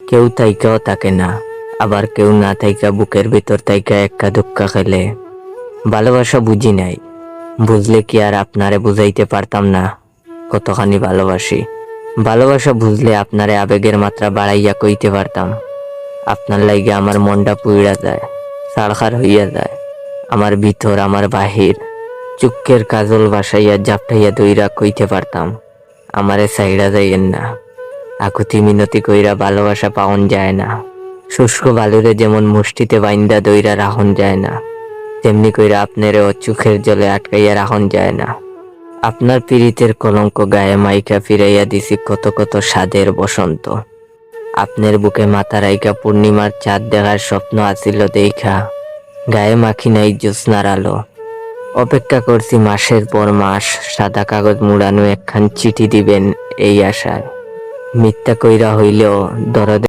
কেউ থাইকাও থাকে না, আবার কেউ না থাইকা বুকের ভিতর থাইকা একা দুঃখা খেলে। ভালোবাসা বুঝি নাই, বুঝলে কি আর আপনারে বুঝাইতে পারতাম না কতখানি ভালোবাসি। ভালোবাসা বুঝলে আপনারে আবেগের মাত্রা বাড়াইয়া কইতে পারতাম। আপনার লাইগে আমার মনটা পুইড়া যায়, সাড়খার হইয়া যায়। আমার ভিতর আমার বাহির চুক্কের কাজল বাসাইয়া জাপটাইয়া দইরা কইতে পারতাম, আমারে সাইড়া যাইয়েন না। আকুতি মিনতি কইরা ভালোবাসা পাওন যায় না। শুষ্ক বালুরে যেমন মুষ্টিতে বাইন্দা দইরা রাখন যায় না, তেমনি কইরা আপনারেও চোখের জলে আটকাইয়া রাখন যায় না। আপনার পীড়িতের কলঙ্ক গায়ে মাইকা ফিরাইয়া দিছি কত কত স্বাদের বসন্ত। আপনার বুকে মাথা রাইকা পূর্ণিমার চাঁদ দেখার স্বপ্ন আসিল দেখা, গায়ে মাখি নাই জ্যোৎস্নার আলো। অপেক্ষা করছি মাসের পর মাস, সাদা কাগজ মুড়ানো একখান চিঠি দিবেন এই আশায়। মিথ্যা কইরা হইলেও দরদে